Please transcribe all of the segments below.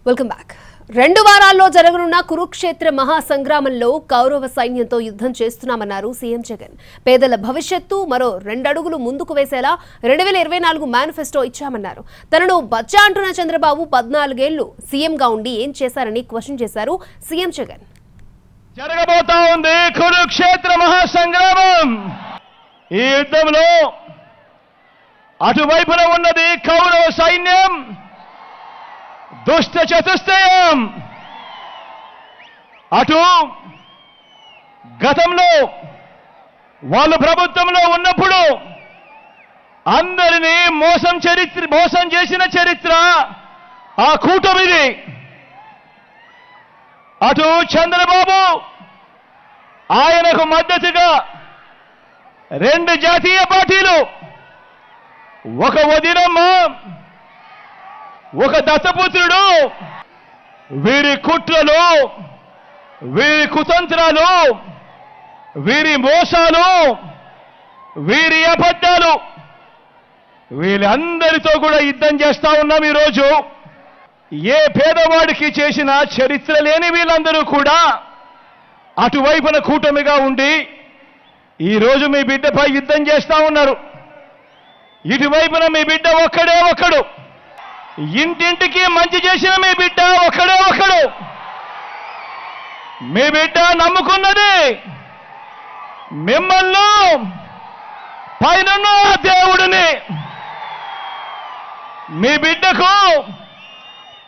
Welcome back. 2 వారాల్లో జరగనున్న కురుక్షేత్ర మహాసంగ్రామంలో కౌరవ సైన్యంతో యుద్ధం చేస్తున్నామన్నారు సీఎం జగన్. పేదల భవిష్యత్తు మరో 2 అడుగులు ముందుకు వేసేలా 2024 మేనిఫెస్టో ఇచ్చామన్నారు. తనను బచ్చా అంటున్న చంద్రబాబు 14 ఏళ్లు సీఎంగా ఉండి ఏం చేశారని క్వశ్చన్ చేశారు సీఎం జగన్. జరగబోతా ఉంది కురుక్షేత్ర మహాసంగ్రామం. ఈ యుద్ధంలో అటువైపున ఉన్నది కౌరవ సైన్యం, దుష్ట చతుష్టయం. అటు గతంలో వాళ్ళు ప్రభుత్వంలో ఉన్నప్పుడు అందరినీ మోసం చేసిన చరిత్ర ఆ కూటమిది. అటు చంద్రబాబు, ఆయనకు మద్దతుగా 2 జాతీయ పార్టీలు, ఒక వదినమ్మ, ఒక దత్తపుత్రుడు. వీరి కుట్రలు, వీరి కుతంత్రాలు, వీరి మోసాలు, వీరి అబద్ధాలు, వీళ్ళందరితో కూడా యుద్ధం చేస్తా ఉన్నాం. ఈరోజు ఏ పేదవాడికి చేసిన చరిత్ర లేని వీళ్ళందరూ కూడా అటువైపున కూటమిగా ఉండి ఈరోజు మీ బిడ్డపై యుద్ధం చేస్తా ఉన్నారు. ఇటువైపున మీ బిడ్డ ఒక్కడు, ఇంటింటికి మంచి చేసిన మీ బిడ్డ ఒక్కడు. మీ బిడ్డ నమ్ముకున్నది మిమ్మల్ని, పైన దేవుడిని. మీ బిడ్డకు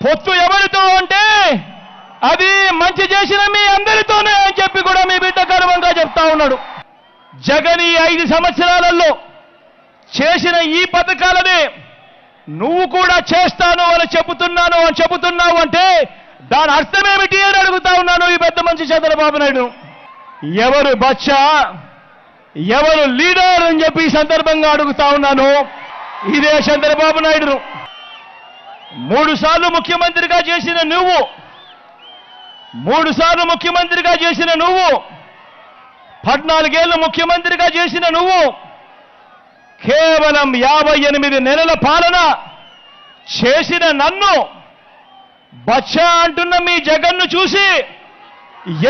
పొత్తు ఎవరితో అంటే అది మంచి చేసిన మీ అందరితోనే అని చెప్పి కూడా మీ బిడ్డ గర్వంగా చెప్తా ఉన్నాడు. జగన్ ఈ 5 సంవత్సరాలలో చేసిన ఈ పథకాలని నువ్వు కూడా చేస్తాను అని చెబుతున్నావు అంటే దాని అర్థం ఏమిటి అని అడుగుతా ఉన్నాను ఈ పెద్ద మనిషి చంద్రబాబు నాయుడు. ఎవరు బచ్చా, ఎవరు లీడర్ అని చెప్పి ఈ సందర్భంగా అడుగుతా ఉన్నాను. ఇదే చంద్రబాబు నాయుడు. 3 సార్లు ముఖ్యమంత్రిగా చేసిన నువ్వు, 3 సార్లు ముఖ్యమంత్రిగా చేసిన నువ్వు, 14 ఏళ్ళు ముఖ్యమంత్రిగా చేసిన నువ్వు, కేవలం 58 నెలల పాలన చేసిన నన్ను బచ్చా అంటున్న మీ జగన్ను చూసి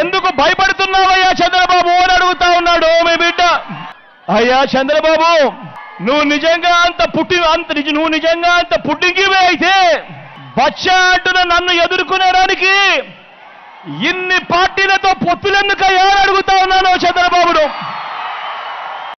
ఎందుకు భయపడుతున్నావయ్యా చంద్రబాబు అని అడుగుతా ఉన్నాడు మీ బిడ్డ. అయ్యా చంద్రబాబు, నువ్వు నిజంగా అంత పుట్టింగివే అయితే బచ్చా అంటున్న నన్ను ఎదుర్కొనేడానికి ఇన్ని పార్టీలతో పొత్తులెందుకయ్యా అని అడుగుతా ఉన్నాను చంద్రబాబును.